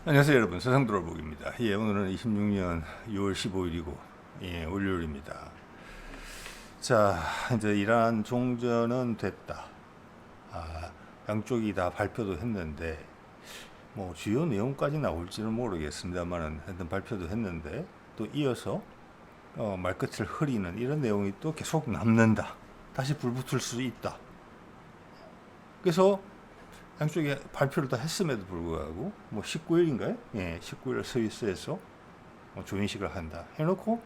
안녕하세요 여러분, 세상돌아보기입니다. 오늘은 26년 6월 15일이고 월요일입니다. 자, 이제 이란 종전은 됐다. 양쪽이 다 발표도 했는데 뭐 주요 내용까지 나올지는 모르겠습니다만은 하여튼 발표도 했는데 또 이어서 말끝을 흐리는 이런 내용이 또 계속 남는다. 다시 불붙을 수 있다. 그래서 양쪽에 발표를 다 했음에도 불구하고 뭐 19일인가요? 19일 스위스에서 조인식을 한다 해놓고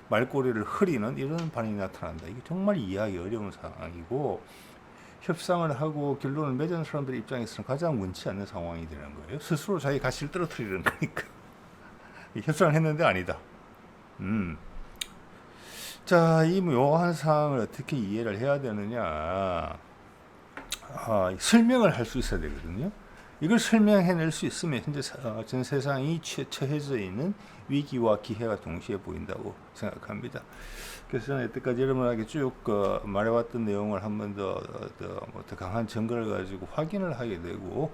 말꼬리를 흐리는 이런 반응이 나타난다. 이게 정말 이해하기 어려운 상황이고, 협상을 하고 결론을 맺은 사람들 입장에서는 가장 원치 않는 상황이 되는 거예요. 스스로 자기 가치를 떨어뜨리는 거니까. 협상을 했는데 아니다. 자, 이 묘한 상황을 어떻게 이해를 해야 되느냐? 설명을 할 수 있어야 되거든요. 이걸 설명해낼 수 있으면 현재 전 세상이 처해져 있는 위기와 기회가 동시에 보인다고 생각합니다. 그래서 저는 여태까지 여러분에게 쭉 말해왔던 내용을 한 번 더 강한 증거를 가지고 확인을 하게 되고,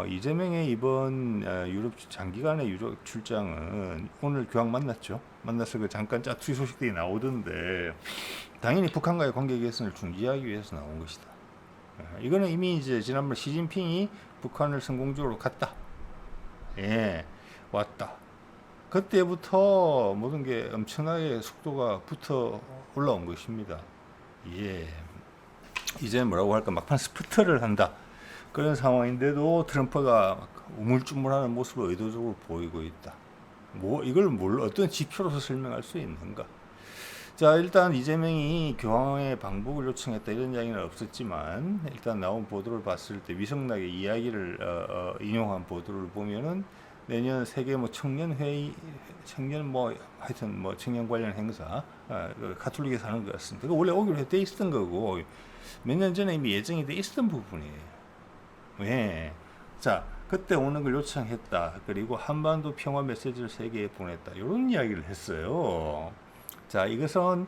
이재명의 이번 유럽 장기간의 유럽 출장은 오늘 교황 만났죠. 만나서 그 잠깐 짜투리 소식들이 나오던데 당연히 북한과의 관계 개선을 중지하기 위해서 나온 것이다. 이거는 이미 이제 지난번 시진핑이 북한을 성공적으로 갔다. 왔다. 그때부터 모든 게 엄청나게 속도가 붙어 올라온 것입니다. 이제 뭐라고 할까, 막판 스프트를 한다. 그런 상황인데도 트럼프가 막 우물쭈물하는 모습을 의도적으로 보이고 있다. 이걸 어떤 지표로서 설명할 수 있는가? 자, 일단 이재명이 교황의 방북을 요청했다 이런 이야기는 없었지만, 일단 나온 보도를 봤을 때 위성락의 이야기를 인용한 보도를 보면은 내년 세계 청년 회의, 하여튼 청년 관련 행사, 가톨릭에서 하는 것 같습니다. 원래 오기로 돼 있었던 거고 몇 년 전에 이미 예정이 돼 있었던 부분이에요. 자, 그때 오는 걸 요청했다. 그리고 한반도 평화 메시지를 세계에 보냈다. 이런 이야기를 했어요. 자, 이것은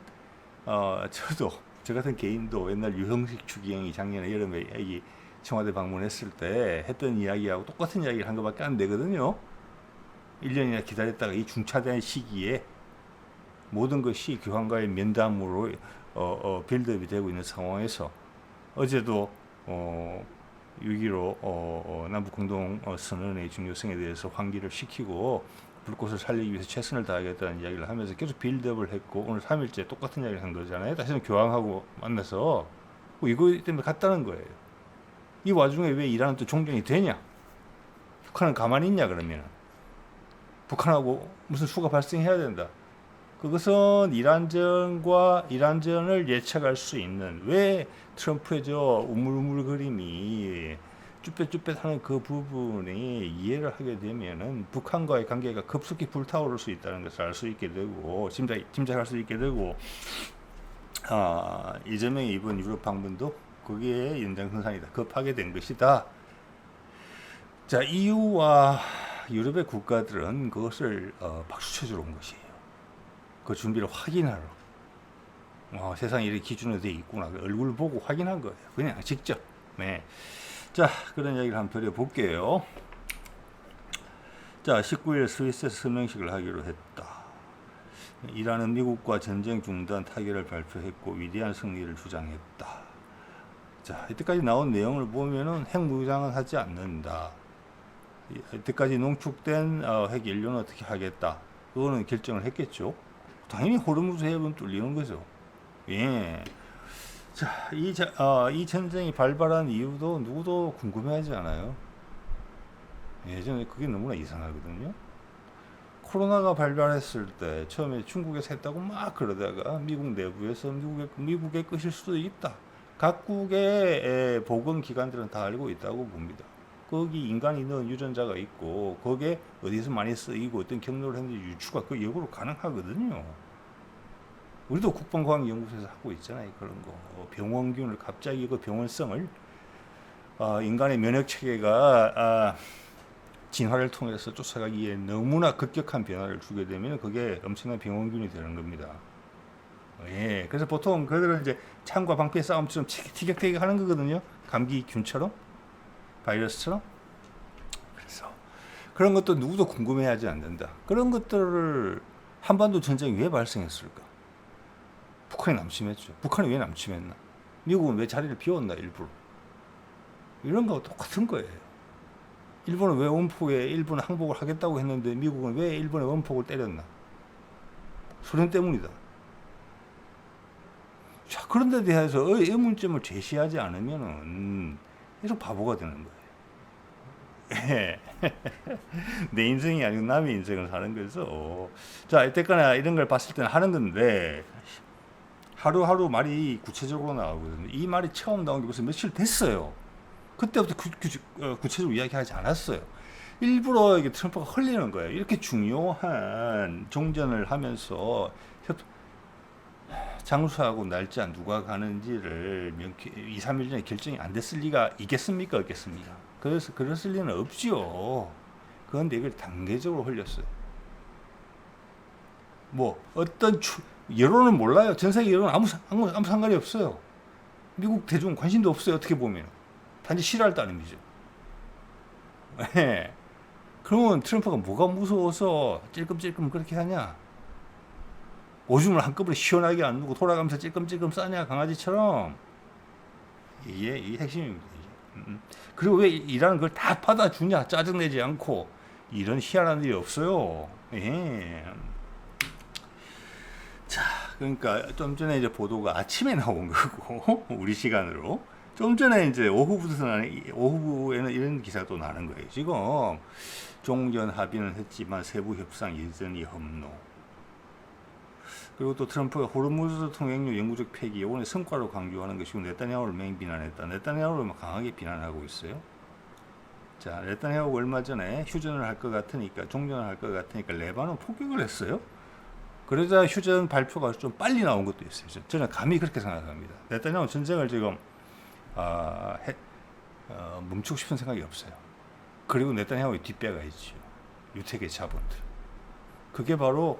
저 같은 개인도 옛날 유형식 추기경이 작년에 여름에 이 청와대 방문했을 때 했던 이야기하고 똑같은 이야기를 한 것밖에 안 되거든요. 1년이나 기다렸다가 이 중차대한 시기에 모든 것이 교황과의 면담으로 빌드업이 되고 있는 상황에서 어제도 6.15 남북공동선언의 중요성에 대해서 환기를 시키고 불꽃을 살리기 위해서 최선을 다하겠다는 이야기를 하면서 계속 빌드업을 했고, 오늘 3일째 똑같은 이야기를 한 거잖아요. 다시는 교황하고 만나서 이거 때문에 갔다는 거예요. 이 와중에 왜 이란은 또 종전이 되냐? 북한은 가만히 있냐? 그러면 북한하고 무슨 수가 발생해야 된다. 그것은 이란전을 예측할 수 있는, 왜 트럼프의 저 우물우물거림이 쭈뼛쭈뼛하는 그 부분이 이해를 하게 되면은 북한과의 관계가 급속히 불타오를 수 있다는 것을 알 수 있게 되고, 짐작할 수 있게 되고, 이재명의 이번 유럽 방문도 거기에 연장선상이다. 급하게 된 것이다. 자, EU와 유럽의 국가들은 그것을 박수 쳐주러 온 것이에요. 그 준비를 확인하러. 세상에 이렇게 기준으로 되어 있구나. 얼굴 보고 확인한 거예요. 그냥 직접. 자, 그런 이야기를 한번 드려볼게요. 자, 19일 스위스에서 서명식을 하기로 했다. 이란은 미국과 전쟁 중단 타결을 발표했고 위대한 승리를 주장했다. 자, 이때까지 나온 내용을 보면은 핵무장은 하지 않는다. 이때까지 농축된 핵 연료는 어떻게 하겠다. 그거는 결정을 했겠죠. 당연히 호르무즈 해협은 뚫리는 거죠. 자, 이 전쟁이 발발한 이유도 누구도 궁금해하지 않아요. 예전에 그게 너무나 이상하거든요. 코로나가 발발했을 때 처음에 중국에서 했다고 막 그러다가 미국 내부에서 미국의 것일 수도 있다. 각국의 보건 기관들은 다 알고 있다고 봅니다. 거기 인간이 넣은 유전자가 있고 거기에 어디서 많이 쓰이고 어떤 경로를 했는지 유추가 그 역으로 가능하거든요. 우리도 국방과학연구소에서 하고 있잖아요. 그런 거. 병원균을 갑자기 그 병원성을 인간의 면역체계가 진화를 통해서 쫓아가기에 너무나 급격한 변화를 주게 되면 그게 엄청난 병원균이 되는 겁니다. 그래서 보통 그들은 이제 창과 방패의 싸움처럼 티격태격 하는 거거든요. 감기균처럼, 바이러스처럼. 그래서 그런 것도 누구도 궁금해하지 않는다. 그런 것들을 한반도 전쟁이 왜 발생했을까? 북한이 남침했죠. 북한이 왜 남침했나? 미국은 왜 자리를 비웠나 일부러? 이런 거하고 똑같은 거예요. 일본은 왜 원폭에 일본 항복을 하겠다고 했는데 미국은 왜 일본의 원폭을 때렸나? 소련 때문이다. 자, 그런 데 대해서 의문점을 제시하지 않으면은 계속 바보가 되는 거예요. 내 인생이 아니고 남의 인생을 사는 거죠. 자, 이때까지 이런 걸 봤을 때는 하는 건데 하루하루 말이 구체적으로 나오거든요. 이 말이 처음 나온 게 벌써 며칠 됐어요. 그때부터 구체적으로 이야기하지 않았어요. 일부러 이게 트럼프가 흘리는 거예요. 이렇게 중요한 종전을 하면서 장수하고 날짜 누가 가는지를 2, 3일 전에 결정이 안 됐을 리가 있겠습니까? 없겠습니까? 그래서 그랬을 리는 없지요. 그런데 이걸 단계적으로 흘렸어요. 뭐 어떤 여론은 몰라요. 전 세계 여론은 아무 상관이 없어요. 미국 대중 관심도 없어요. 어떻게 보면 단지 싫어할 따름이죠. 네. 그러면 트럼프가 뭐가 무서워서 찔끔찔끔 그렇게 하냐? 오줌을 한꺼번에 시원하게 안 누고 돌아가면서 찔끔찔끔 싸냐 강아지처럼. 이게 핵심입니다. 그리고 왜 이라는 걸 다 받아주냐? 짜증내지 않고. 이런 희한한 일이 없어요. 예. 자, 그러니까 좀 전에 이제 보도가 아침에 나온 거고 우리 시간으로 좀 전에 이제 오후에는 이런 기사도 나는 거예요. 지금 종전 합의는 했지만 세부 협상 여전히 험로. 그리고 또 트럼프가 호르무즈 통행료 영구적 폐기 이번에 성과로 강조하는 것이고 네타냐후를 맹비난했다. 네타냐후를 강하게 비난하고 있어요. 자, 네타냐후가 얼마 전에 휴전을 할 것 같으니까 종전을 할 것 같으니까 레바논 폭격을 했어요. 그러자 휴전 발표가 좀 빨리 나온 것도 있어요. 저는 감히 그렇게 생각합니다. 네타냐후 전쟁을 지금 멈추고 싶은 생각이 없어요. 그리고 네타냐후의 뒷배가 있죠. 유택의 자본들. 그게 바로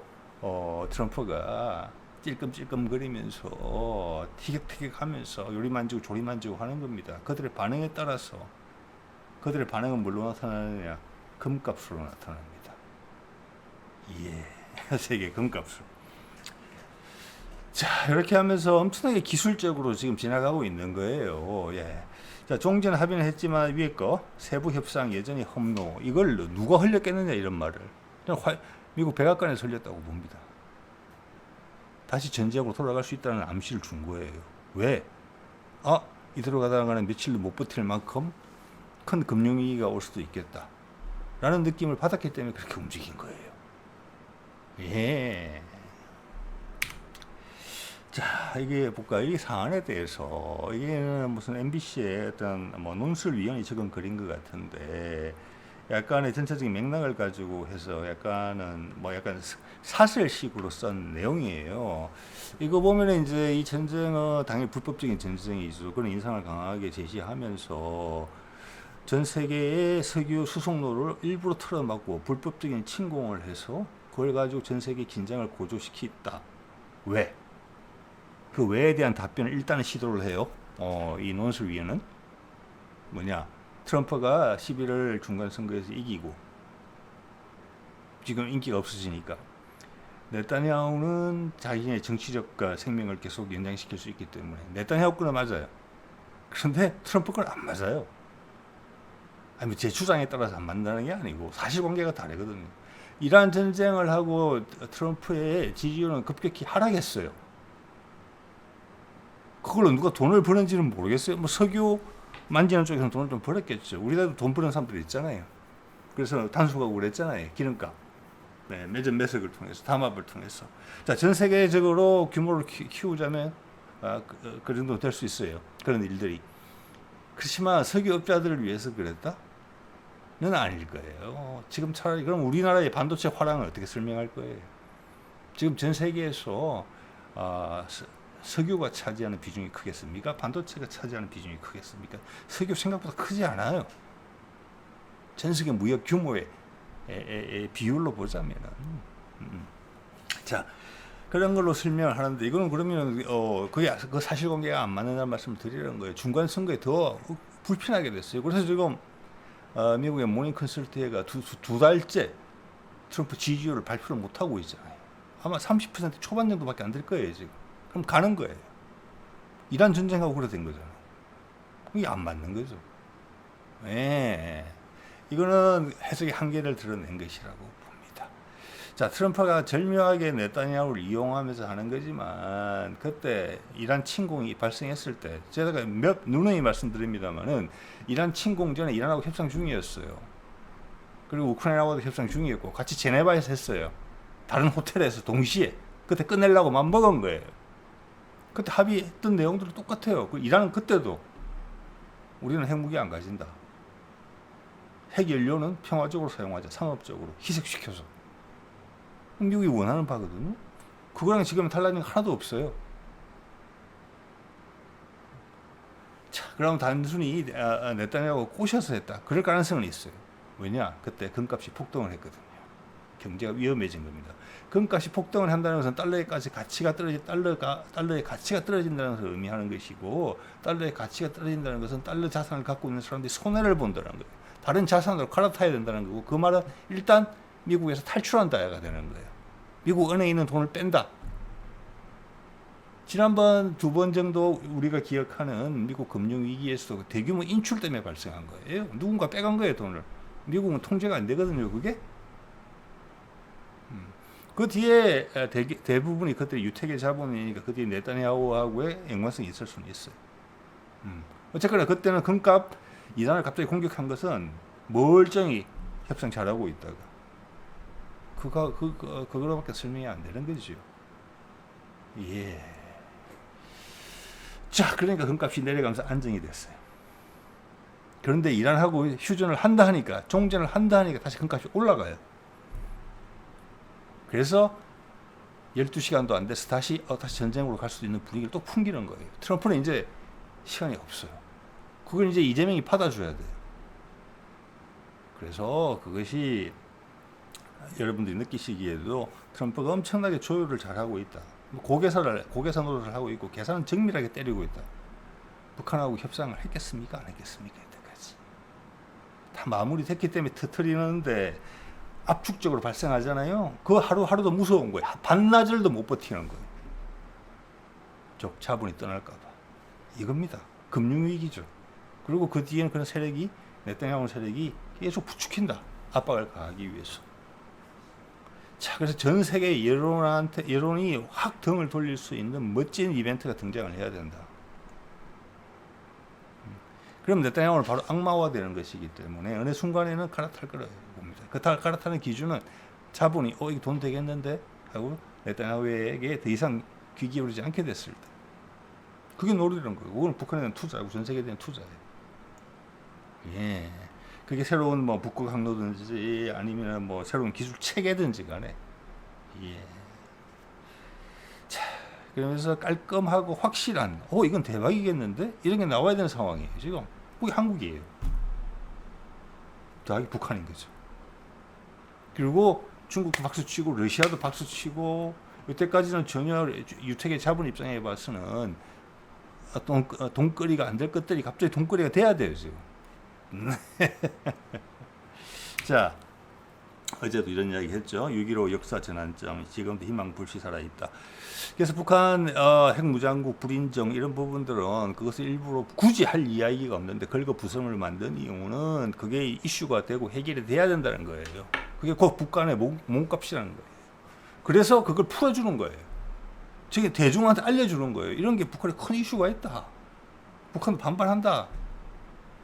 트럼프가 찔끔찔끔거리면서 티격태격하면서 요리만지고 조리만지고 하는 겁니다. 그들의 반응에 따라서 그들의 반응은 뭘로 나타나느냐? 금값으로 나타납니다. 예, 세계 금값으로. 자, 이렇게 하면서 엄청나게 기술적으로 지금 지나가고 있는 거예요. 예. 자, 종전 합의는 했지만 위에 거 세부 협상 여전히 험로. 이걸 누가 흘렸겠느냐 이런 말을. 미국 백악관에서 흘렸다고 봅니다. 다시 전쟁으로 돌아갈 수 있다는 암시를 준 거예요. 왜? 이대로 가다가는 며칠도 못 버틸 만큼 큰 금융위기가 올 수도 있겠다. 라는 느낌을 받았기 때문에 그렇게 움직인 거예요. 예. 자, 이게 볼까? 이 사안에 대해서 이게 무슨 MBC의 어떤 논술위원이 적은 글인 것 같은데 약간의 전체적인 맥락을 가지고 해서 약간 사설식으로 쓴 내용이에요. 이거 보면 이제 이 전쟁은 당연히 불법적인 전쟁이죠. 그런 인상을 강하게 제시하면서 전 세계의 석유 수송로를 일부러 틀어막고 불법적인 침공을 해서 그걸 가지고 전 세계 긴장을 고조시켰다. 왜? 그 왜에 대한 답변을 일단은 시도를 해요. 이 논술위원은 뭐냐? 트럼프가 11월 중간선거에서 이기고 지금 인기가 없어지니까 네타냐후는 자신의 정치적 생명을 계속 연장시킬 수 있기 때문에 네타냐후 거는 맞아요. 그런데 트럼프 거는 안 맞아요. 아니, 제 주장에 따라서 안 맞는다는 게 아니고 사실관계가 다르거든요. 이란 전쟁을 하고 트럼프의 지지율은 급격히 하락했어요. 그걸로 누가 돈을 버는지는 모르겠어요. 뭐 석유 만지는 쪽에서는 돈을 좀 벌었겠죠. 우리나라도 돈 버는 사람들이 있잖아요. 그래서 단속하고 그랬잖아요. 기름값. 네, 매석을 통해서, 담합을 통해서. 자, 전 세계적으로 규모를 키우자면 그 정도 될 수 있어요. 그런 일들이. 그렇지만 석유업자들을 위해서 그랬다? 는 아닐 거예요. 지금 차라리 그럼 우리나라의 반도체 화랑을 어떻게 설명할 거예요? 지금 전 세계에서 석유가 차지하는 비중이 크겠습니까? 반도체가 차지하는 비중이 크겠습니까? 석유 생각보다 크지 않아요. 전 세계 무역 규모의 비율로 보자면. 자, 그런 걸로 설명을 하는데 이거는 그러면 그 사실관계가 안 맞는다는 말씀을 드리는 거예요. 중간 선거에 더 불편하게 됐어요. 그래서 지금 미국의 모닝 컨설트가 두 달째 트럼프 지지율을 발표를 못 하고 있잖아요. 아마 30% 초반 정도밖에 안 될 거예요 지금. 그럼 가는 거예요. 이란 전쟁하고 그래 된 거잖아요. 이게 안 맞는 거죠. 예. 이거는 해석의 한계를 드러낸 것이라고 봅니다. 자, 트럼프가 절묘하게 네타냐후를 이용하면서 하는 거지만 그때 이란 침공이 발생했을 때 제가 누누이 말씀드립니다만은 이란 침공 전에 이란하고 협상 중이었어요. 그리고 우크라이나하고도 협상 중이었고 같이 제네바에서 했어요. 다른 호텔에서 동시에 그때 끝내려고 맘먹은 거예요. 그때 합의했던 내용들은 똑같아요. 이란은 그때도 우리는 핵무기 안 가진다. 핵연료는 평화적으로 사용하자. 상업적으로 희석시켜서. 미국이 원하는 바거든요. 그거랑 지금 달라진 거 하나도 없어요. 자, 그럼 단순히 네타냐후가 꼬셔서 했다. 그럴 가능성은 있어요. 왜냐? 그때 금값이 폭등을 했거든요. 경제가 위험해진 겁니다. 금값이 폭등을 한다는 것은 달러의 가치가 떨어진다는 것을 의미하는 것이고, 달러의 가치가 떨어진다는 것은 달러 자산을 갖고 있는 사람들이 손해를 본다는 거예요. 다른 자산으로 갈아타야 된다는 거고, 그 말은 일단 미국에서 탈출한다가 되는 거예요. 미국 은행에 있는 돈을 뺀다. 지난번 2번 정도 우리가 기억하는 미국 금융위기에서도 대규모 인출 때문에 발생한 거예요. 누군가 빼간 거예요, 돈을. 미국은 통제가 안 되거든요, 그게. 그 뒤에 대부분이 그때 유택의 자본이니까 그 뒤에 네타냐후하고의 연관성이 있을 수는 있어요. 어쨌거나 그때는 금값 이란을 갑자기 공격한 것은 멀쩡히 협상 잘하고 있다가 그거로밖에 설명이 안 되는 거죠. 예. 자, 그러니까 금값이 내려가면서 안정이 됐어요. 그런데 이란하고 휴전을 한다 하니까, 종전을 한다 하니까 다시 금값이 올라가요. 그래서 12시간도 안 돼서 다시 전쟁으로 갈 수 있는 분위기를 또 풍기는 거예요. 트럼프는 이제 시간이 없어요. 그걸 이제 이재명이 받아줘야 돼요. 그래서 그것이 여러분들이 느끼시기에도 트럼프가 엄청나게 조율을 잘하고 있다. 고개사 노릇을 하고 있고 계산은 정밀하게 때리고 있다. 북한하고 협상을 했겠습니까? 안 했겠습니까? 이때까지. 다 마무리됐기 때문에 터트리는데 압축적으로 발생하잖아요. 그 하루하루도 무서운 거예요. 반나절도 못 버티는 거예요. 자본이 떠날까 봐. 이겁니다. 금융위기죠. 그리고 그 뒤에는 그런 세력이, 네타냐후 세력이 계속 부추긴다. 압박을 가하기 위해서. 자, 그래서 전 세계 여론이 확 등을 돌릴 수 있는 멋진 이벤트가 등장을 해야 된다. 그럼 네타냐후는 바로 악마화되는 것이기 때문에 어느 순간에는 갈아탈 거라고 봅니다. 그 갈아타는 기준은 자본이 이거 돈 되겠는데 하고 네타냐후에게 더 이상 귀 기울이지 않게 됐을 때. 그게 노리는 거예요. 그건 북한에 대한 투자고 전 세계에 대한 투자예요. 예. 그게 새로운 북극 항로든지 아니면 새로운 기술 체계든지 간에. 예. 자, 그러면서 깔끔하고 확실한, 이건 대박이겠는데? 이런 게 나와야 되는 상황이에요, 지금. 그게 한국이에요. 더하기 북한인 거죠. 그리고 중국도 박수치고, 러시아도 박수치고, 이때까지는 전혀 유택의 자본 입장에 봐서는 돈거리가 안 될 것들이 갑자기 돈거리가 돼야 돼요, 지금. 자, 어제도 이런 이야기 했죠. 6.15 역사 전환점, 지금도 희망 불씨 살아있다. 그래서 북한 핵무장국 불인정 이런 부분들은 그것을 일부러 굳이 할 이야기가 없는데 긁어 부성을 만든 이유는 그게 이슈가 되고 해결이 돼야 된다는 거예요. 그게 곧 북한의 몸값이라는 거예요. 그래서 그걸 풀어주는 거예요. 저게 대중한테 알려주는 거예요. 이런 게 북한에 큰 이슈가 있다. 북한도 반발한다.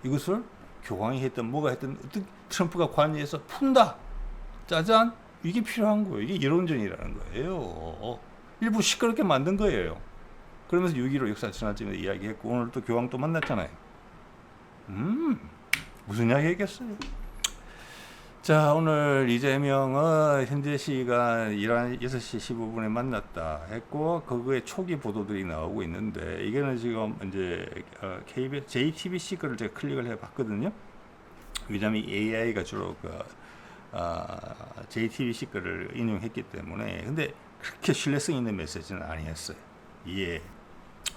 이것을 교황이 했든 뭐가 했든 트럼프가 관여해서 푼다. 짜잔. 이게 필요한 거예요. 이게 여론전이라는 거예요. 일부 시끄럽게 만든 거예요. 그러면서 6.15 역사 전환점에 이야기했고 오늘 또 교황 또 만났잖아요. 무슨 이야기 했겠어요? 자, 오늘 이재명은 현재 시간 6시 15분에 만났다 했고 그거의 초기 보도들이 나오고 있는데 이게는 지금 이제 KBS, JTBC 거를 제가 클릭을 해봤거든요. 왜냐하면 AI가 주로 JTBC 거를 인용했기 때문에 근데 그렇게 신뢰성 있는 메시지는 아니었어요. 예.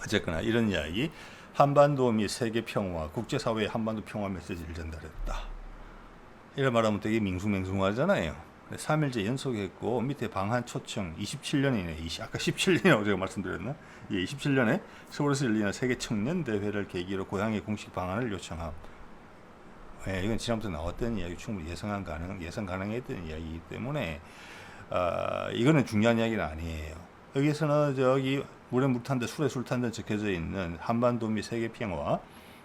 어쨌거나 이런 이야기. 한반도 및 세계 평화, 국제사회의 한반도 평화 메시지를 전달했다. 이런 말하면 되게 밍숭맹숭하잖아요. 3일째 연속했고 밑에 방한 초청 27년이네. 아까 17년이라고 제가 말씀드렸나? 예, 27년에 서울에서 열리는 세계 청년 대회를 계기로 고향에 공식 방한을 요청함. 예, 이건 지난부터 나왔던 이야기, 충분히 예상 가능했던 이야기이기 때문에 이거는 중요한 이야기는 아니에요. 여기서는 저기 물에 물 탄다, 술에 술 탄다 적혀져 있는 한반도 및 세계 평화,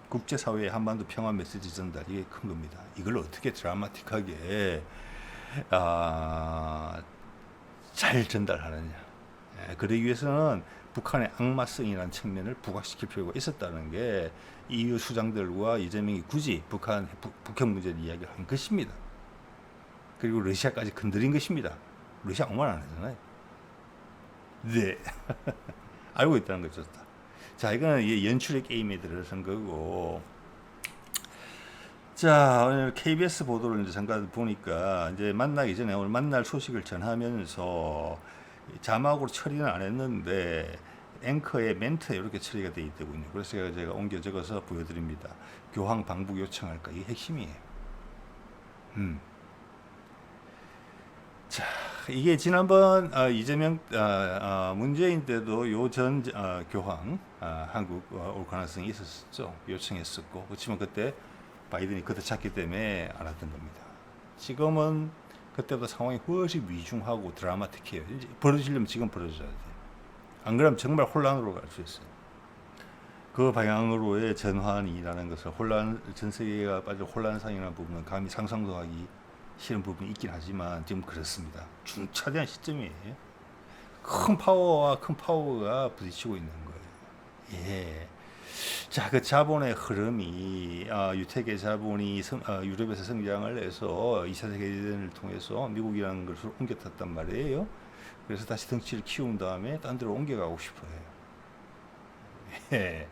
국제사회의 한반도 평화 메시지 전달, 이게 큰 겁니다. 이걸 어떻게 드라마틱하게 잘 전달하느냐. 그러기 위해서는 북한의 악마성이라는 측면을 부각시킬 필요가 있었다는 게 EU 수장들과 이재명이 굳이 북한 문제를 이야기를 한 것입니다. 그리고 러시아까지 건드린 것입니다. 러시아 아무 말 안 하잖아요. 네. 알고 있다는 거죠. 자, 이거는 연출의 게임에 들어선 거고. 자, 오늘 KBS 보도를 이제 잠깐 보니까 이제 만나기 전에 오늘 만날 소식을 전하면서 자막으로 처리는 안 했는데 앵커의 멘트에 이렇게 처리가 되어 있더군요. 그래서 제가 옮겨 적어서 보여드립니다. 교황 방북 요청할까? 이게 핵심이에요. 자, 이게 지난번 이재명 문재인 때도 요 전 교황 한국 올 가능성이 있었죠. 요청했었고, 그렇지만 그때 바이든이 그때 찾기 때문에 안 왔던 겁니다. 지금은 그때보다 상황이 훨씬 위중하고 드라마틱해요. 이제 벌어지려면 지금 벌어져야 돼요. 안 그러면 정말 혼란으로 갈 수 있어요. 그 방향으로의 전환이라는 것을 전 세계가 빠져 혼란상이라는 부분은 감히 상상도 하기 싫은 부분이 있긴 하지만 지금 그렇습니다. 중차대한 시점이에요. 큰 파워가 부딪히고 있는 거예요. 예. 자, 그 자본의 흐름이 유태계 자본이 유럽에서 성장을 해서 2차 세계대전을 통해서 미국이라는 것을 옮겨탔단 말이에요. 그래서 다시 덩치를 키운 다음에 딴 데로 옮겨가고 싶어요. 예.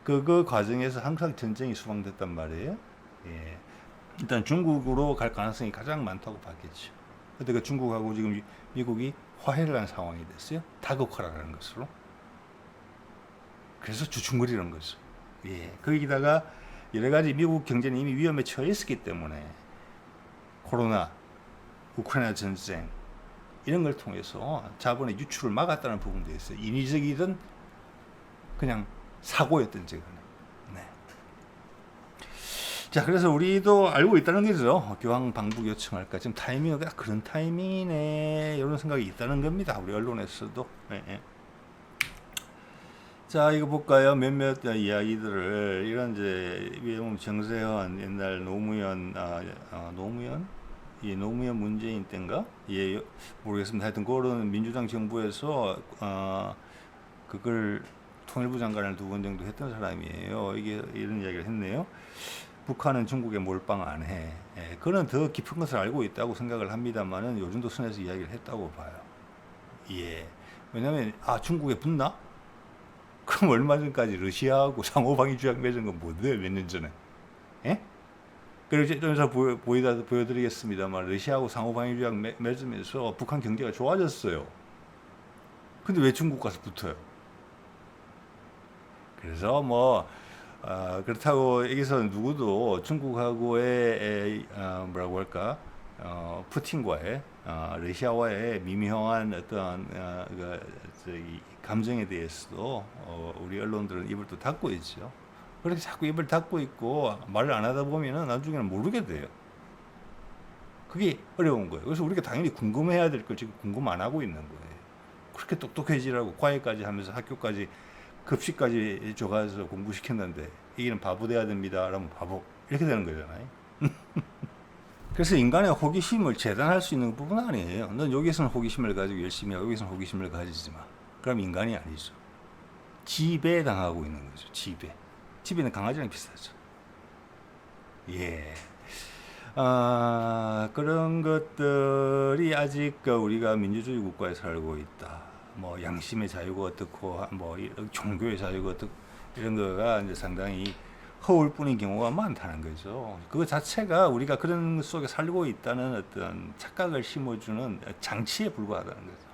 그 과정에서 항상 전쟁이 수방됐단 말이에요. 예. 일단 중국으로 갈 가능성이 가장 많다고 봤겠죠. 근데 그 중국하고 지금 미국이 화해를 한 상황이 됐어요. 다극화라는 것으로. 그래서 주춤거리는 거죠. 예. 거기다가 여러 가지 미국 경제는 이미 위험에 처해 있었기 때문에 코로나, 우크라이나 전쟁 이런 걸 통해서 자본의 유출을 막았다는 부분도 있어요. 인위적이든 그냥 사고였던 적은. 네. 자, 그래서 우리도 알고 있다는 거죠. 교황 방북 요청할까. 지금 타이밍은 그런 타이밍이네. 이런 생각이 있다는 겁니다. 우리 언론에서도. 네. 자, 이거 볼까요? 몇몇 이야기들을. 이런 이제 정세현 옛날 노무현 문재인 때인가? 예, 모르겠습니다. 하여튼 그런 민주당 정부에서 그걸 통일부 장관을 2번 정도 했던 사람이에요. 이게 이런 이야기를 했네요. 북한은 중국에 몰빵 안 해. 예, 그는 더 깊은 것을 알고 있다고 생각을 합니다만은 요즘도 선에서 이야기를 했다고 봐요. 예. 왜냐면 중국에 붙나? 그럼 얼마 전까지 러시아하고 상호방위 조약 맺은 건 뭔데? 몇 년 전에. 예? 그래서 좀 이따 보여드리겠습니다만 러시아하고 상호방위 조약 맺으면서 북한 경제가 좋아졌어요. 근데 왜 중국 가서 붙어요? 그래서 그렇다고 여기서 누구도 중국하고의 뭐라고 할까 푸틴과의 러시아와의 미묘한 어떤 감정에 대해서도 우리 언론들은 입을 또 닫고 있죠. 그렇게 자꾸 입을 닫고 있고 말을 안 하다 보면은 나중에는 모르게 돼요. 그게 어려운 거예요. 그래서 우리가 당연히 궁금해야 될 걸 지금 궁금 안 하고 있는 거예요. 그렇게 똑똑해지라고 과외까지 하면서 학교까지 급식까지 줘가지고 공부시켰는데 이게는 바보 돼야 됩니다. 라면 바보 이렇게 되는 거잖아요. 그래서 인간의 호기심을 재단할 수 있는 부분은 아니에요. 넌 여기서는 호기심을 가지고 열심히 하고 여기서는 호기심을 가지지 마. 그럼 인간이 아니죠. 지배당하고 있는 거죠. 지배는 강아지랑 비슷하죠. 예. 그런 것들이 아직 우리가 민주주의 국가에 살고 있다. 양심의 자유가 어떻고, 종교의 자유가 어떻고, 이런 거가 이제 상당히 허울 뿐인 경우가 많다는 거죠. 그거 자체가 우리가 그런 속에 살고 있다는 어떤 착각을 심어주는 장치에 불과하다는 거죠.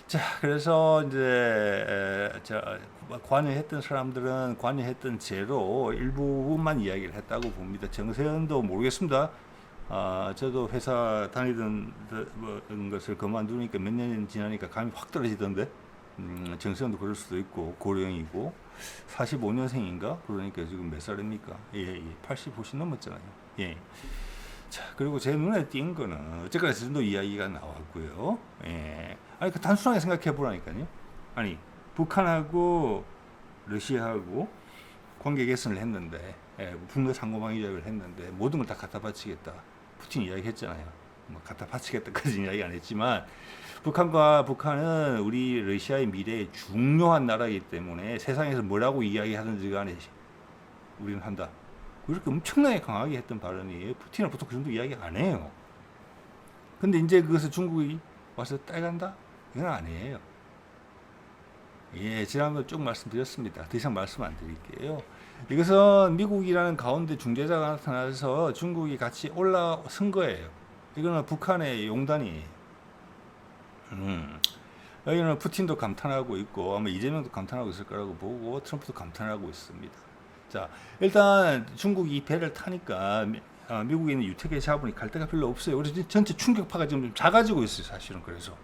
자, 그래서 이제 관여했던 사람들은 관여했던 죄로 일부분만 이야기를 했다고 봅니다. 정세현도 모르겠습니다. 저도 회사 다니던 것을 그만두니까 몇 년 지나니까 감이 확 떨어지던데. 정세현도 그럴 수도 있고 고령이고 45년생인가? 그러니까 지금 몇 살입니까? 예, 80 훨씬 넘었잖아요. 예. 자, 그리고 제 눈에 띈 거는 어쨌거나 그 정도 이야기가 나왔고요. 예. 아니, 그 단순하게 생각해 보라니까요. 아니, 북한하고 러시아하고 관계 개선을 했는데, 북러 상호방 이야기를 했는데 모든 걸 다 갖다 바치겠다. 푸틴 이야기했잖아요. 뭐 갖다 바치겠다까지 이야기 안 했지만 북한은 우리 러시아의 미래에 중요한 나라이기 때문에 세상에서 뭐라고 이야기하든지 간에 우리는 한다. 이렇게 엄청나게 강하게 했던 발언이에요. 푸틴은 보통 그 정도 이야기 안 해요. 근데 이제 그것을 중국이 와서 따간다? 이건 아니에요. 예, 지난번에 쭉 말씀드렸습니다. 더 이상 말씀 안 드릴게요. 이것은 미국이라는 가운데 중재자가 나타나서 중국이 같이 올라선 거예요. 이거는 북한의 용단이에요. 여기는 푸틴도 감탄하고 있고 아마 이재명도 감탄하고 있을 거라고 보고 트럼프도 감탄하고 있습니다. 자, 일단 중국이 이 배를 타니까 미국에 있는 유태계 자본이 갈 데가 별로 없어요. 그래서 전체 충격파가 지금 좀 작아지고 있어요, 사실은. 그래서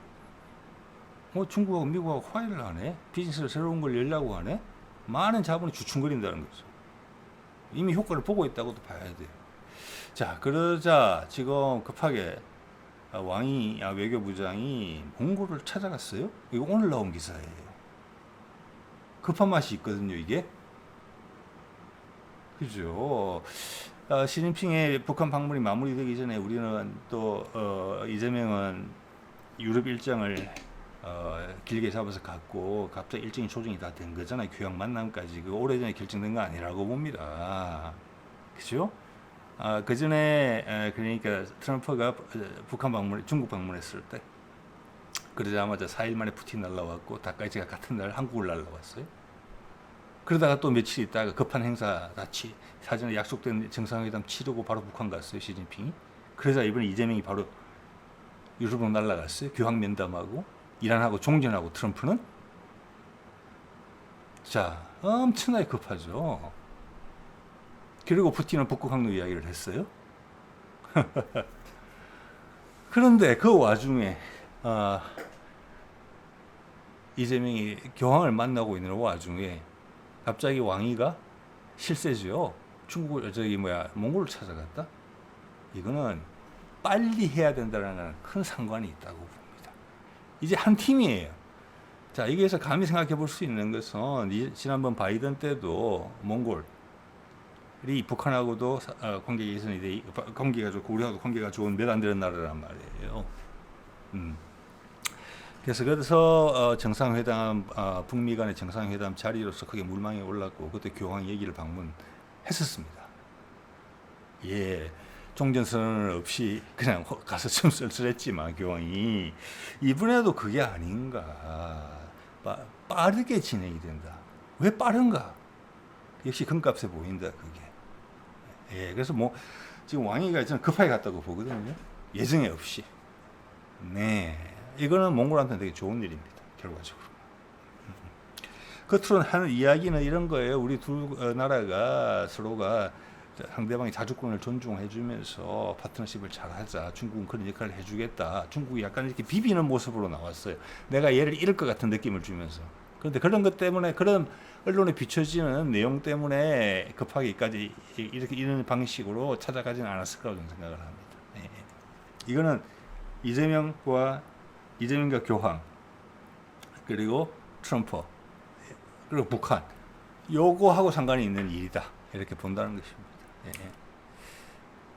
중국하고 미국하고 화해를 하네, 비즈니스를 새로운 걸 열려고 하네, 많은 자본이 주춤거린다는 거죠. 이미 효과를 보고 있다고도 봐야 돼요. 자, 그러자 지금 급하게 왕이 외교부장이 몽골을 찾아갔어요. 이거 오늘 나온 기사예요. 급한 맛이 있거든요, 이게. 그죠? 시진핑의 북한 방문이 마무리되기 전에 우리는 또 이재명은 유럽 일정을 길게 잡아서 갔고 갑자기 일정이 조정이 다 된 거잖아요. 교양 만남까지. 그 오래전에 결정된 거 아니라고 봅니다. 그죠? 그 전에 그러니까 트럼프가 중국 방문했을 때 그러자마자 4일 만에 푸틴 날라왔고 다까지가 같은 날 한국을 날라왔어요. 그러다가 또 며칠 있다가 급한 행사 사전에 약속된 정상회담 치르고 바로 북한 갔어요, 시진핑이. 그러자 이번에 이재명이 바로 유럽으로 날아갔어요. 교황 면담하고 이란하고 종전하고 트럼프는. 자, 엄청나게 급하죠. 그리고 푸틴은 북극 항로 이야기를 했어요. 그런데 그 와중에 이재명이 교황을 만나고 있는 와중에 갑자기 왕이가 실세죠. 몽골을 찾아갔다. 이거는 빨리 해야 된다는 큰 상관이 있다고 봅니다. 이제 한 팀이에요. 자, 여기에서 감히 생각해 볼 수 있는 것은 지난번 바이든 때도 몽골이 북한하고도 관계 개선이 돼, 관계가 좋고 우리하고 관계가 좋은 몇 안 되는 나라란 말이에요. 그래서 정상회담, 북미 간의 정상회담 자리로서 크게 물망에 올랐고 그때 교황 얘기를 방문했었습니다. 예, 종전선언 없이 그냥 가서 좀 쓸쓸했지만 교황이 이번에도 그게 아닌가. 빠르게 진행이 된다. 왜 빠른가? 역시 금값에 보인다, 그게. 예, 그래서 지금 왕이가 저는 급하게 갔다고 보거든요. 예정에 없이. 네. 이거는 몽골한테는 되게 좋은 일입니다, 결과적으로. 겉으로 하는 이야기는 이런 거예요. 우리 두 나라가 서로가 상대방의 자주권을 존중해주면서 파트너십을 잘하자. 중국은 그런 역할을 해주겠다. 중국이 약간 이렇게 비비는 모습으로 나왔어요. 내가 얘를 잃을 것 같은 느낌을 주면서. 그런데 그런 것 때문에, 그런 언론에 비춰지는 내용 때문에 급하게까지 이렇게 이런 방식으로 찾아가지는 않았을 거라고 생각을 합니다. 네. 이거는 이재명과 교황, 그리고 트럼프, 그리고 북한, 요거하고 상관이 있는 일이다. 이렇게 본다는 것입니다. 예.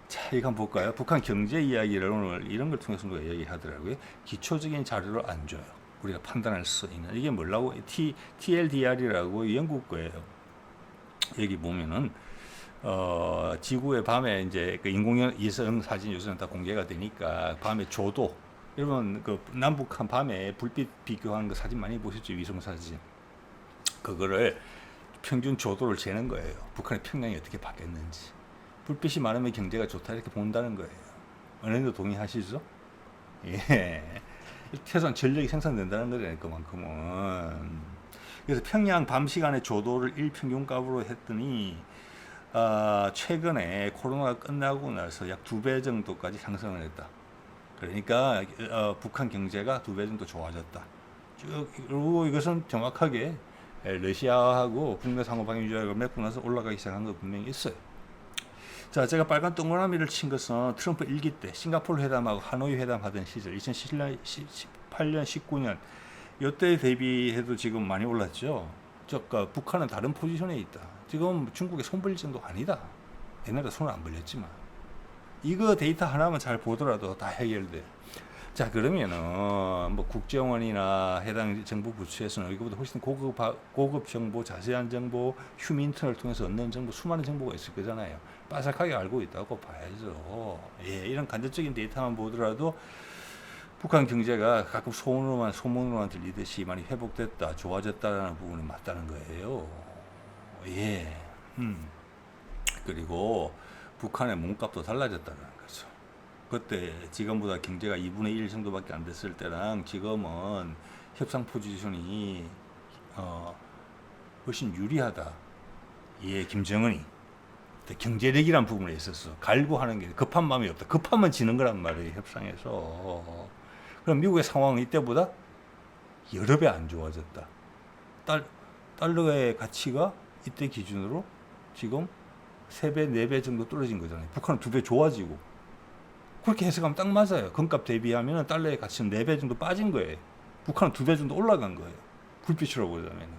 자, 이거 한번 볼까요? 북한 경제 이야기를 오늘 이런 걸 통해서 누가 이야기하더라고요. 기초적인 자료를 안 줘요. 우리가 판단할 수 있는. 이게 뭐라고? TLDR이라고 영국 거예요. 여기 보면은 지구의 밤에 이제 그 인공위성 사진 요새는 다 공개가 되니까 밤에 조도, 여러분 그 남북한 밤에 불빛 비교하는 거 사진 많이 보셨죠? 위성 사진. 그거를 평균 조도를 재는 거예요. 북한의 평양이 어떻게 바뀌었는지. 불빛이 많으면 경제가 좋다 이렇게 본다는 거예요. 어느 정도 동의하시죠? 예. 최소한 전력이 생산된다는 거잖아요. 그만큼은. 그래서 평양 밤 시간에 조도를 일평균값으로 했더니 최근에 코로나가 끝나고 나서 약 2배 정도까지 상승을 했다. 그러니까 북한 경제가 2배 정도 좋아졌다. 그리고 이것은 정확하게 러시아하고 국내 상호방위조약을 맺고 나서 올라가기 시작한 거 분명히 있어요. 자, 제가 빨간 동그라미를 친 것은 트럼프 1기 때 싱가포르 회담하고 하노이 회담 하던 시절 2018년, 19년 이때 대비해도 지금 많이 올랐죠. 북한은 다른 포지션에 있다. 지금 중국에 손 벌릴 정도 아니다. 옛날에 손을 안 벌렸지만 이거 데이터 하나만 잘 보더라도 다 해결돼. 자, 그러면은 뭐 국정원이나 해당 정부 부처에서는 이거보다 훨씬 고급 정보, 자세한 정보, 휴민턴을 통해서 얻는 정보, 수많은 정보가 있을 거잖아요. 빠삭하게 알고 있다고 봐야죠. 예, 이런 간접적인 데이터만 보더라도 북한 경제가 가끔 소문으로만 들리듯이 많이 회복됐다, 좋아졌다라는 부분은 맞다는 거예요. 예. 그리고 북한의 몸값도 달라졌다는 거죠. 그때 지금보다 경제가 2분의 1 정도밖에 안 됐을 때랑 지금은 협상 포지션이 훨씬 유리하다. 예, 김정은이 경제력이란 부분에 있어서 갈구하는 게 급한 마음이 없다. 급하면 지는 거란 말이에요, 협상에서. 그럼 미국의 상황은 이때보다 여러 배 안 좋아졌다. 달러의 가치가 이때 기준으로 지금 3배, 4배 정도 떨어진 거잖아요. 북한은 2배 좋아지고. 그렇게 해석하면 딱 맞아요. 금값 대비하면 달러의 가치는 4배 정도 빠진 거예요. 북한은 2배 정도 올라간 거예요. 불빛으로 보자면.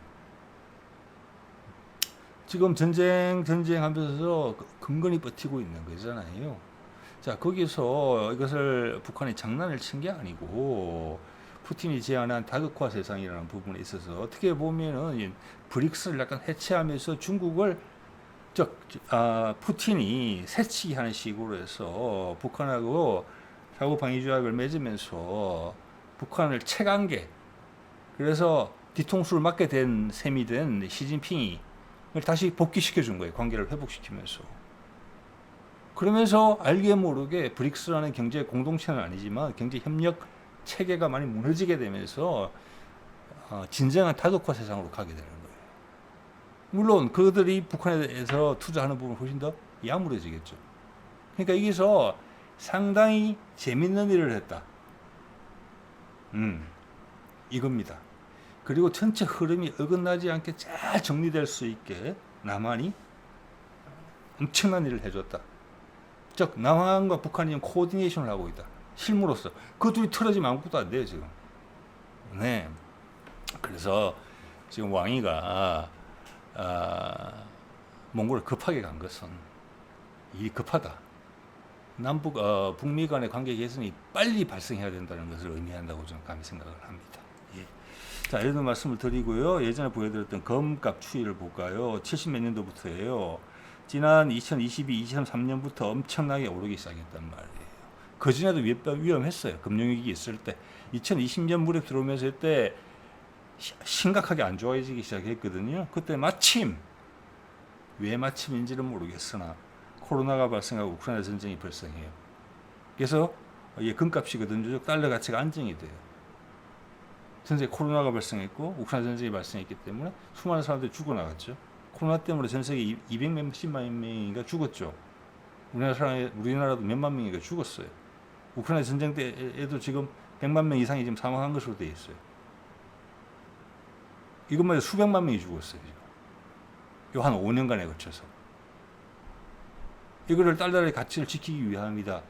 지금 전쟁하면서 근근히 버티고 있는 거잖아요. 자, 거기서 이것을 북한이 장난을 친 게 아니고 푸틴이 제안한 다극화 세상이라는 부분에 있어서 어떻게 보면은 브릭스를 약간 해체하면서 중국을 푸틴이 새치기 하는 식으로 해서 북한하고 상호방위조약을 맺으면서 북한을 채간게, 그래서 뒤통수를 맞게 된 셈이 된 시진핑이 다시 복귀시켜 준 거예요. 관계를 회복시키면서. 그러면서 알게 모르게 브릭스라는 경제 공동체는 아니지만 경제 협력 체계가 많이 무너지게 되면서 진정한 다극화 세상으로 가게 되는 거예요. 물론 그들이 북한에 대해서 투자하는 부분은 훨씬 더 야무러지겠죠. 그러니까 여기서 상당히 재밌는 일을 했다. 이겁니다. 그리고 전체 흐름이 어긋나지 않게 잘 정리될 수 있게 남한이 엄청난 일을 해줬다. 즉 남한과 북한이 지금 코디네이션을 하고 있다. 실무로서. 그 둘이 틀어지면 아무것도 안 돼요 지금. 네. 그래서 지금 왕이가 몽골을 급하게 간 것은 일이 급하다. 북미 간의 관계 개선이 빨리 발생해야 된다는 것을 의미한다고 저는 감히 생각을 합니다. 예. 자, 이런 말씀을 드리고요. 예전에 보여드렸던 금값 추이를 볼까요? 70몇 년도부터예요. 지난 2022, 2023년부터 엄청나게 오르기 시작했단 말이에요. 그 전에도 위험했어요. 금융위기 있을 때. 2020년 무렵 들어오면서 이때 심각하게 안 좋아지기 시작했거든요. 그때 마침, 왜 마침인지는 모르겠으나 코로나가 발생하고 우크라이나 전쟁이 발생해요. 그래서 금값이거든요. 달러 가치가 안정이 돼요. 전세에 코로나가 발생했고 우크라이나 전쟁이 발생했기 때문에 수많은 사람들이 죽어나갔죠. 코로나 때문에 전 세계 200몇십만 명인가 죽었죠. 우리나라도 몇만 명인가 죽었어요. 우크라이나 전쟁 때에도 지금 100만 명 이상이 지금 사망한 것으로 되어 있어요. 이것만 해도 수백만 명이 죽었어요. 요 한 5년간에 걸쳐서. 이거를 달러의 가치를 지키기 위함이다.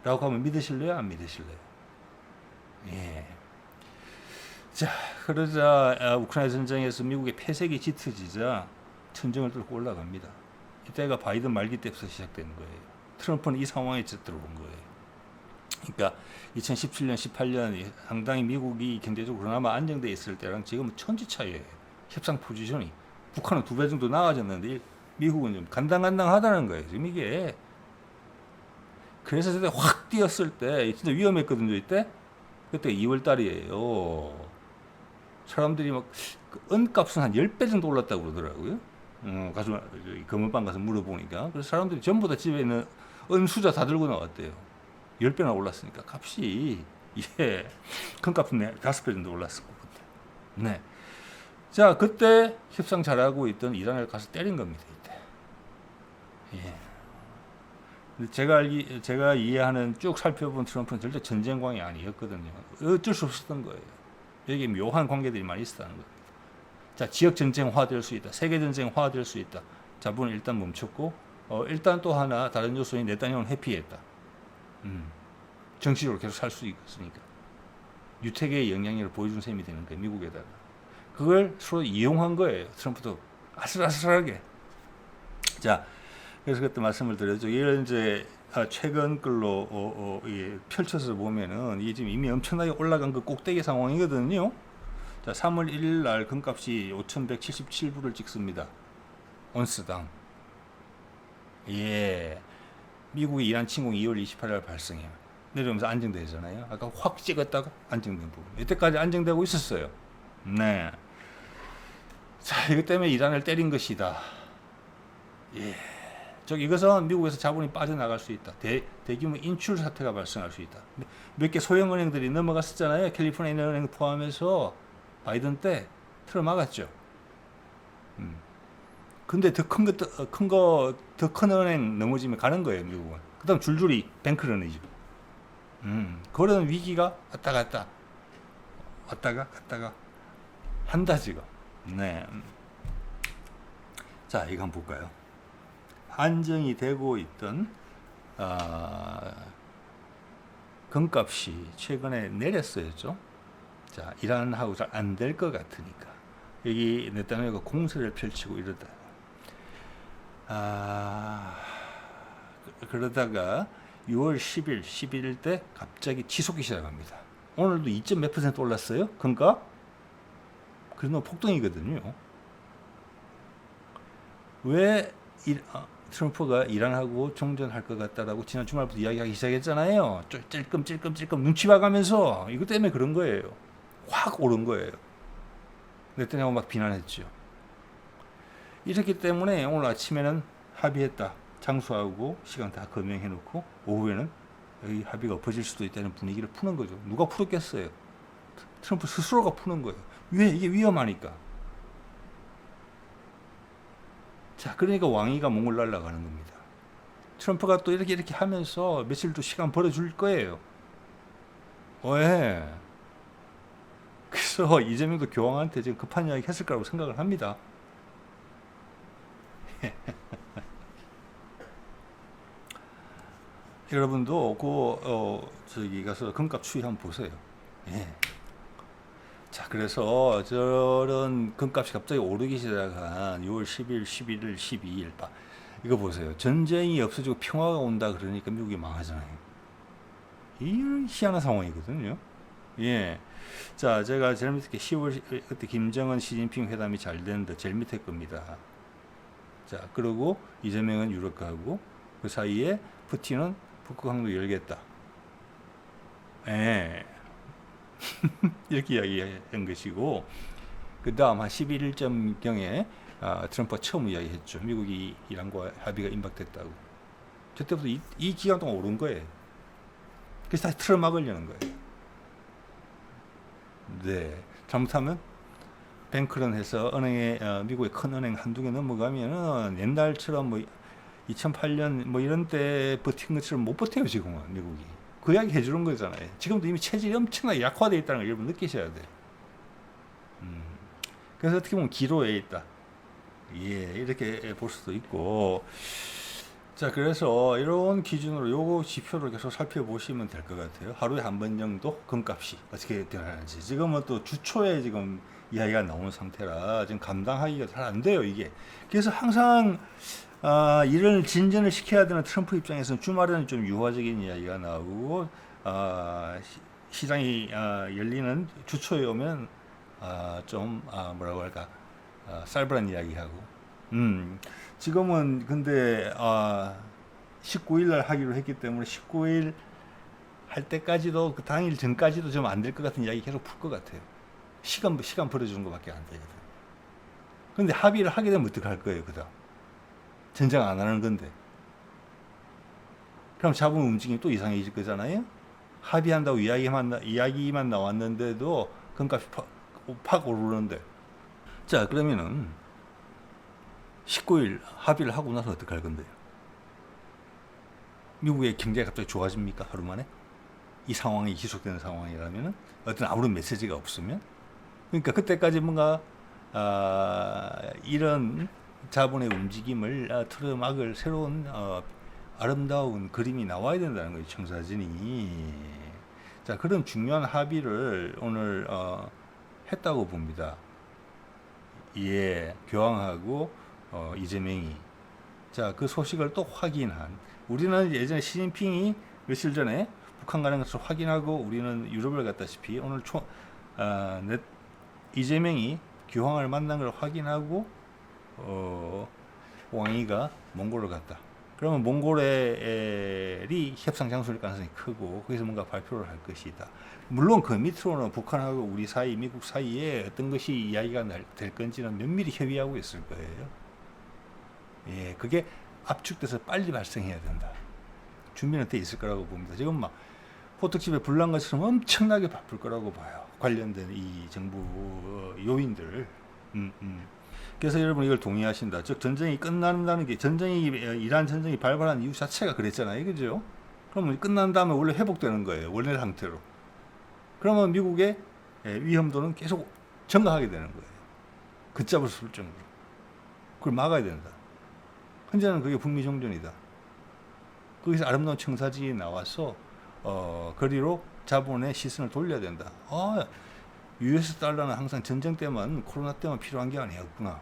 라고 하면 믿으실래요? 안 믿으실래요? 예. 자, 그러자 우크라이나 전쟁에서 미국의 패색이 짙어지자 천정을 뚫고 올라갑니다. 이때가 바이든 말기 때부터 시작된 거예요. 트럼프는 이 상황에 들어온 거예요. 그러니까 2017년, 18년 상당히 미국이 경제적으로 그나마 안정돼 있을 때랑 지금은 천지 차이예요. 협상 포지션이. 북한은 2배 정도 나아졌는데 미국은 좀 간당간당하다는 거예요. 지금 이게. 그래서 그때 확 뛰었을 때 진짜 위험했거든요. 이때. 그때 2월 달이에요. 사람들이 막 은값은 한 10배 정도 올랐다고 그러더라고요. 가서 금은방 가서 물어보니까. 그래서 사람들이 전부 다 집에 있는 은수저 다 들고 나왔대요. 10배나 올랐으니까 값이. 예, 금값은 5배 정도 올랐었고 그때. 네. 자, 그때 협상 잘하고 있던 이란을 가서 때린 겁니다. 이때. 예. 제가 이해하는 쭉 살펴본 트럼프는 절대 전쟁광이 아니었거든요. 어쩔 수 없었던 거예요. 여기 묘한 관계들이 많이 있었다는 거예요. 자, 지역 전쟁화 될 수 있다. 세계 전쟁화 될 수 있다. 자본은 일단 멈췄고, 일단 또 하나 다른 요소인 네타냐후는 회피했다. 정치적으로 계속 살 수 있으니까. 유택의 영향력을 보여준 셈이 되는 거예요. 미국에다가. 그걸 서로 이용한 거예요. 트럼프도 아슬아슬하게. 자, 그래서 그때 말씀을 드렸죠. 이런 이제 최근 글로 펼쳐서 보면은 이게 지금 이미 엄청나게 올라간 그 꼭대기 상황이거든요. 자, 3월 1일 날 금값이 5,177불을 찍습니다. 온스당. 예. 미국의 이란 침공이 2월 28일 날 발생해요. 내려오면서 안정되잖아요. 아까 확 찍었다가 안정된 부분. 이때까지 안정되고 있었어요. 네. 자, 이것 때문에 이란을 때린 것이다. 예. 이것은 미국에서 자본이 빠져나갈 수 있다. 대규모 인출 사태가 발생할 수 있다. 몇 개 소형 은행들이 넘어갔었잖아요. 캘리포니아 은행 포함해서 바이든 때 틀어막았죠. 근데 더 큰 은행 넘어지면 가는 거예요, 미국은. 그 다음 줄줄이 뱅크런이죠. 그런 위기가 왔다 갔다가 한다, 지금. 네. 자, 이거 한번 볼까요? 안정이 되고 있던 금값이 최근에 내렸어요. 자, 이란하고 잘 안 될 것 같으니까 여기 네타냐후가 공세를 펼치고 이러다 그러다가 6월 10일, 11일 때 갑자기 치솟기 시작합니다. 오늘도 2몇 % 올랐어요. 금값. 그래도 폭등이거든요. 왜 트럼프가 이란하고 종전할 것 같다라고 지난 주말부터 이야기하기 시작했잖아요. 찔끔 눈치 봐가면서 이것 때문에 그런 거예요. 확 오른 거예요. 네타냐후 막 비난했죠. 이렇기 때문에 오늘 아침에는 합의했다. 장수하고 시간 다 검명해놓고 오후에는 여기 합의가 엎어질 수도 있다는 분위기를 푸는 거죠. 누가 풀었겠어요? 트럼프 스스로가 푸는 거예요. 왜? 이게 위험하니까. 자, 그러니까 왕위가 몽골 날아가는 겁니다. 트럼프가 또 이렇게 하면서 며칠 또 시간 벌어줄 거예요. 왜? 그래서 이재명도 교황한테 지금 급한 이야기 했을 거라고 생각을 합니다. 여러분도 저기 가서 금값 추이 한번 보세요. 예. 자, 그래서 저런 금값이 갑자기 오르기 시작한 6월 10일, 11일, 12일 이거 보세요. 전쟁이 없어지고 평화가 온다 그러니까 미국이 망하잖아요. 이런 희한한 상황이거든요. 예. 자, 제가 제일 밑에 10월 그때 김정은 시진핑 회담이 잘 됐는데 제일 밑에 겁니다. 자, 그리고 이재명은 유럽 가고 그 사이에 푸틴은 북극 항로 열겠다. 예. 이렇게 이야기한 것이고, 그 다음 한 11일쯤경에 트럼프가 처음 이야기했죠. 미국이 이란과 합의가 임박됐다고. 그때부터 이 기간 동안 오른 거예요. 그래서 다시 틀어막으려는 거예요. 네. 잘못하면 뱅크런 해서 미국의 큰 은행 한두 개 넘어가면은 옛날처럼 2008년 이런 때 버틴 것처럼 못 버텨요, 지금은 미국이. 그 이야기 해주는 거잖아요. 지금도 이미 체질이 엄청나게 약화되어 있다는 걸 여러분 느끼셔야 돼요. 그래서 어떻게 보면 기로에 있다. 예, 이렇게 볼 수도 있고. 자, 그래서 이런 기준으로 요거 지표를 계속 살펴보시면 될 것 같아요. 하루에 한 번 정도 금값이 어떻게 변하는지. 지금은 또 주초에 지금 이야기가 나오는 상태라 지금 감당하기가 잘 안 돼요, 이게. 그래서 항상 이런 진전을 시켜야 되는 트럼프 입장에서는 주말에는 좀 유화적인 이야기가 나오고 시장이 열리는 주초에 오면 좀 뭐라고 할까 쌀벌한 이야기하고 지금은 근데 19일 날 하기로 했기 때문에 19일 할 때까지도 그 당일 전까지도 좀 안 될 것 같은 이야기 계속 풀 것 같아요. 시간 벌어주는 것밖에 안 되거든. 근데 합의를 하게 되면 어떡할 거예요, 그다음? 전쟁 안 하는 건데. 그럼 자본 움직임이 또 이상해질 거잖아요. 합의한다고 이야기만 나왔는데도 금값이 팍 오르는데. 자, 그러면은 19일 합의를 하고 나서 어떻게 할 건데요? 미국의 경제가 갑자기 좋아집니까? 하루 만에? 이 상황이 지속되는 상황이라면은 어떤 아무런 메시지가 없으면, 그러니까 그때까지 뭔가 이런 자본의 움직임을 틀어막을 새로운 아름다운 그림이 나와야 된다는 거예요, 청사진이. 자, 그런 중요한 합의를 오늘 했다고 봅니다. 예, 교황하고 이재명이. 자, 그 소식을 또 확인한. 우리는 예전에 시진핑이 며칠 전에 북한 가는 것을 확인하고 우리는 유럽을 갔다시피 오늘 이재명이 교황을 만난 걸 확인하고 왕이가 몽골을 갔다. 그러면 몽골이 협상 장소일 가능성이 크고 거기서 뭔가 발표를 할 것이다. 물론 그 밑으로는 북한하고 우리 사이, 미국 사이에 어떤 것이 이야기가 될 건지는 면밀히 협의하고 있을 거예요. 예, 그게 압축돼서 빨리 발생해야 된다. 준비는 돼 있을 거라고 봅니다. 지금 막 호떡집에 불난 것처럼 엄청나게 바쁠 거라고 봐요. 관련된 이 정부 요인들. 그래서 여러분 이걸 동의하신다. 즉 전쟁이 끝난다는 게 이란 전쟁이 발발한 이유 자체가 그랬잖아요, 그죠? 그러면 끝난 다음에 원래 회복되는 거예요, 원래 상태로. 그러면 미국의 위험도는 계속 증가하게 되는 거예요. 걷잡을 수 없을 정도로. 그걸 막아야 된다. 현재는 그게 북미 종전이다. 거기서 아름다운 청사진이 나와서 거리로 자본의 시선을 돌려야 된다. US 달러는 항상 전쟁 때만, 코로나 때만 필요한 게 아니었구나.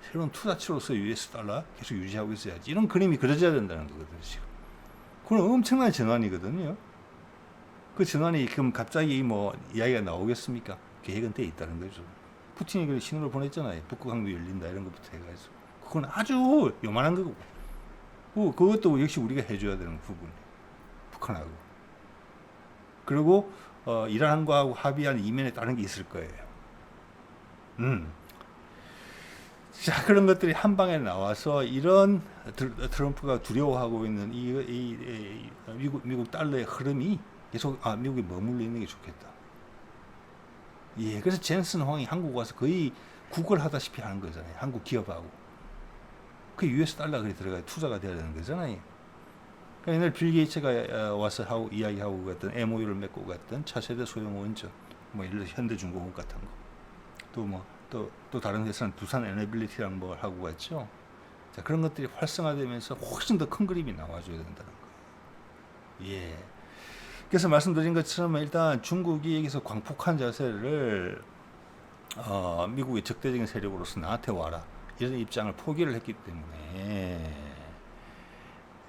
새로운 투자처로서 US 달러 계속 유지하고 있어야지. 이런 그림이 그려져야 된다는 거거든요, 지금. 그건 엄청난 전환이거든요. 그 전환이 그럼 갑자기 뭐 이야기가 나오겠습니까? 계획은 돼 있다는 거죠. 푸틴이 그 신호를 보냈잖아요. 북극항도 열린다 이런 것부터 해가지고. 그건 아주 요만한 거고. 그것도 역시 우리가 해줘야 되는 부분이에요. 북한하고. 그리고 이란과하고 합의한 이면에 다른 게 있을 거예요. 자, 그런 것들이 한 방에 나와서 이런 트럼프가 두려워하고 있는 이 미국 달러의 흐름이 계속 미국에 머물러 있는 게 좋겠다. 예, 그래서 젠슨 황이 한국 와서 거의 구걸하다시피 하는 거잖아요. 한국 기업하고. 그 US 달러가 그래 들어가 투자가 돼야 되는 거잖아요. 그러니까 옛날 빌 게이츠가 와서 이야기하고 갔던 MOU를 맺고 갔던 차세대 소형 원전, 뭐 예를 들어 현대중공업 같은 거, 또 다른 회사는 두산 에너빌리티라는 걸 하고 갔죠. 자, 그런 것들이 활성화되면서 훨씬 더 큰 그림이 나와줘야 된다는 거예요. 예. 그래서 말씀드린 것처럼 일단 중국이 여기서 광폭한 자세를 미국의 적대적인 세력으로서 나한테 와라 이런 입장을 포기를 했기 때문에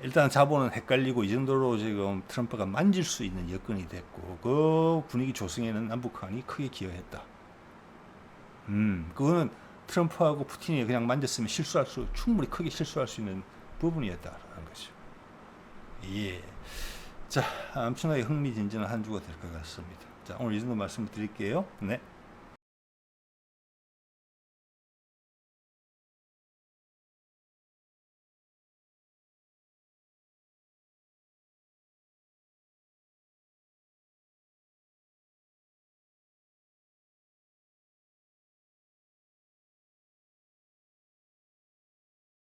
일단 자본은 헷갈리고 이 정도로 지금 트럼프가 만질 수 있는 여건이 됐고 그 분위기 조성에는 남북한이 크게 기여했다. 그거는 트럼프하고 푸틴이 그냥 만졌으면 충분히 크게 실수할 수 있는 부분이었다라는 거죠. 예. 자, 엄청나게 흥미진진한 한 주가 될 것 같습니다. 자, 오늘 이 정도 말씀드릴게요. 네.